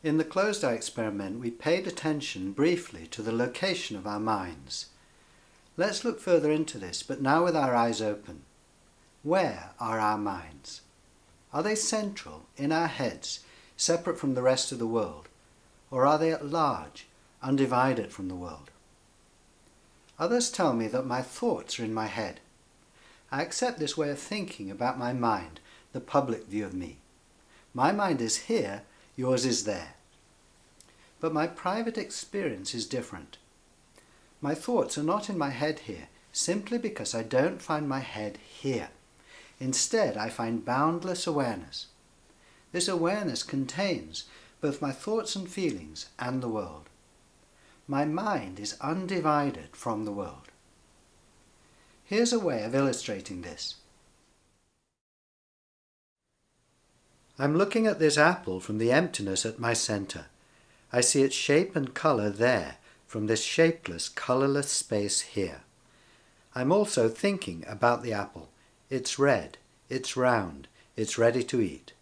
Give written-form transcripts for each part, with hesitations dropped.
In the closed-eye experiment, we paid attention briefly to the location of our minds. Let's look further into this, but now with our eyes open. Where are our minds? Are they central, in our heads, separate from the rest of the world? Or are they at large, undivided from the world? Others tell me that my thoughts are in my head. I accept this way of thinking about my mind, the public view of me. My mind is here, yours is there. But my private experience is different. My thoughts are not in my head here, simply because I don't find my head here. Instead, I find boundless awareness. This awareness contains both my thoughts and feelings and the world. My mind is undivided from the world. Here's a way of illustrating this. I'm looking at this apple from the emptiness at my center. I see its shape and color there, from this shapeless, colorless space here. I'm also thinking about the apple. It's red, it's round, it's ready to eat.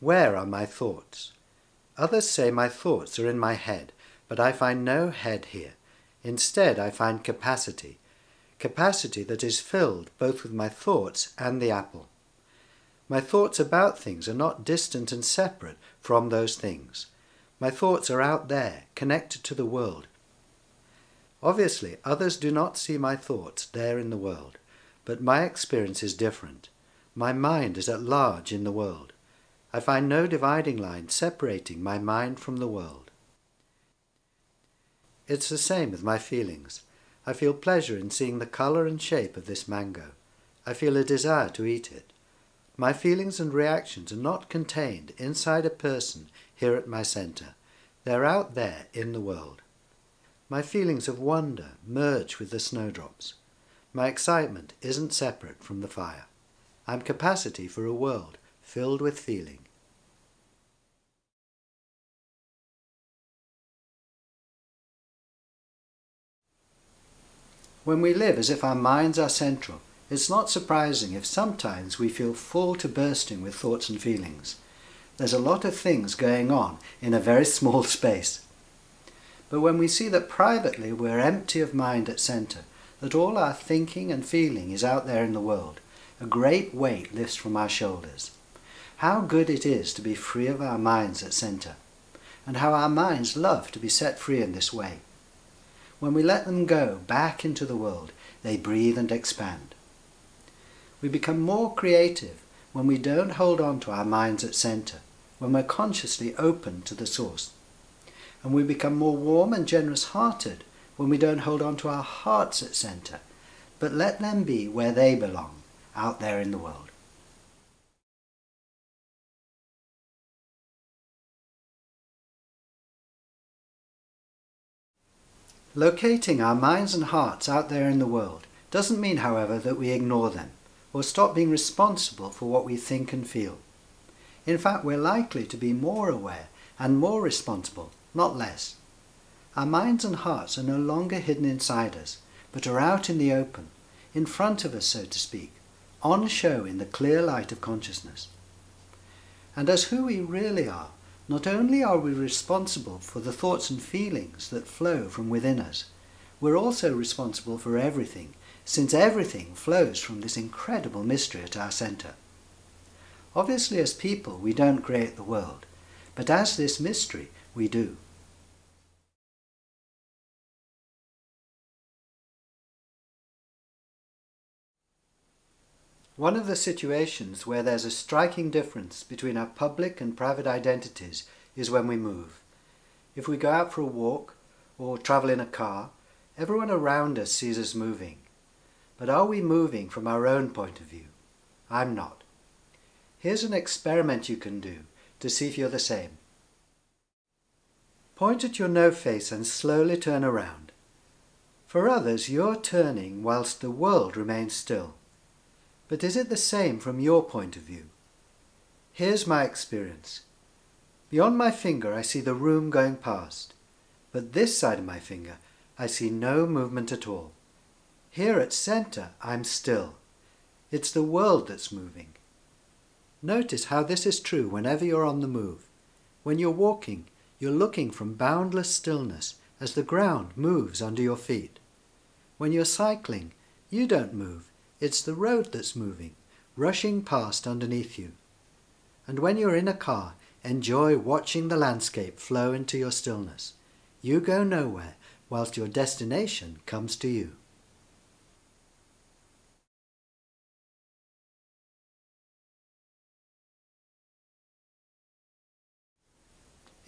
Where are my thoughts? Others say my thoughts are in my head, but I find no head here. Instead, I find capacity. Capacity that is filled both with my thoughts and the apple. My thoughts about things are not distant and separate from those things. My thoughts are out there, connected to the world. Obviously, others do not see my thoughts there in the world, but my experience is different. My mind is at large in the world. I find no dividing line separating my mind from the world. It's the same with my feelings. I feel pleasure in seeing the color and shape of this mango. I feel a desire to eat it. My feelings and reactions are not contained inside a person here at my center. They're out there in the world. My feelings of wonder merge with the snowdrops. My excitement isn't separate from the fire. I'm capacity for a world filled with feeling. When we live as if our minds are central, it's not surprising if sometimes we feel full to bursting with thoughts and feelings. There's a lot of things going on in a very small space. But when we see that privately we're empty of mind at center, that all our thinking and feeling is out there in the world, a great weight lifts from our shoulders. How good it is to be free of our minds at center, and how our minds love to be set free in this way. When we let them go back into the world, they breathe and expand. We become more creative when we don't hold on to our minds at center, when we're consciously open to the source. And we become more warm and generous-hearted when we don't hold on to our hearts at center, but let them be where they belong, out there in the world. Locating our minds and hearts out there in the world doesn't mean, however, that we ignore them or stop being responsible for what we think and feel. In fact, we're likely to be more aware and more responsible, not less. Our minds and hearts are no longer hidden inside us, but are out in the open, in front of us, so to speak, on show in the clear light of consciousness. And as who we really are, not only are we responsible for the thoughts and feelings that flow from within us, we're also responsible for everything, since everything flows from this incredible mystery at our center. Obviously, as people, we don't create the world, but as this mystery, we do. One of the situations where there's a striking difference between our public and private identities is when we move. If we go out for a walk or travel in a car, everyone around us sees us moving. But are we moving from our own point of view? I'm not. Here's an experiment you can do to see if you're the same. Point at your no face and slowly turn around. For others, you're turning whilst the world remains still. But is it the same from your point of view? Here's my experience. Beyond my finger I see the room going past, but this side of my finger I see no movement at all. Here at center I'm still. It's the world that's moving. Notice how this is true whenever you're on the move. When you're walking, You're looking from boundless stillness as the ground moves under your feet. When you're cycling, you don't move, it's the road that's moving, rushing past underneath you. And when you're in a car, enjoy watching the landscape flow into your stillness. You go nowhere whilst your destination comes to you.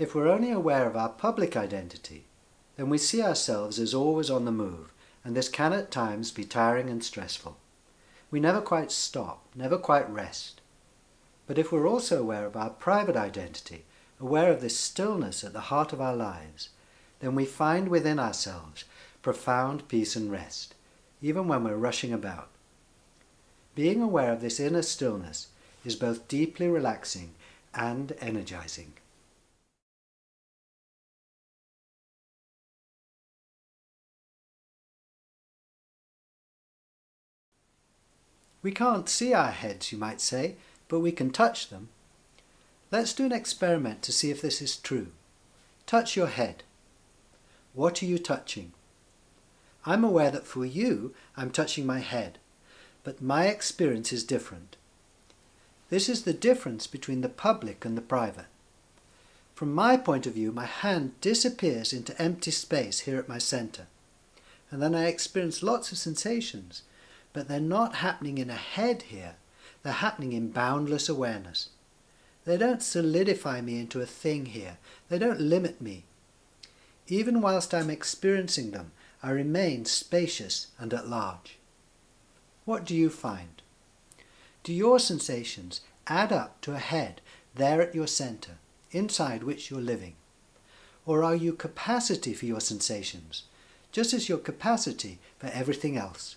If we're only aware of our public identity, then we see ourselves as always on the move, and this can at times be tiring and stressful. We never quite stop, never quite rest. But if we're also aware of our private identity, aware of this stillness at the heart of our lives, then we find within ourselves profound peace and rest, even when we're rushing about. Being aware of this inner stillness is both deeply relaxing and energizing. We can't see our heads, you might say, but we can touch them. Let's do an experiment to see if this is true. Touch your head. What are you touching? I'm aware that for you, I'm touching my head, but my experience is different. This is the difference between the public and the private. From my point of view, my hand disappears into empty space here at my center, and then I experience lots of sensations, but they're not happening in a head here, they're happening in boundless awareness. They don't solidify me into a thing here, they don't limit me. Even whilst I'm experiencing them, I remain spacious and at large. What do you find? Do your sensations add up to a head there at your center, inside which you're living? Or are you capacity for your sensations, just as your capacity for everything else?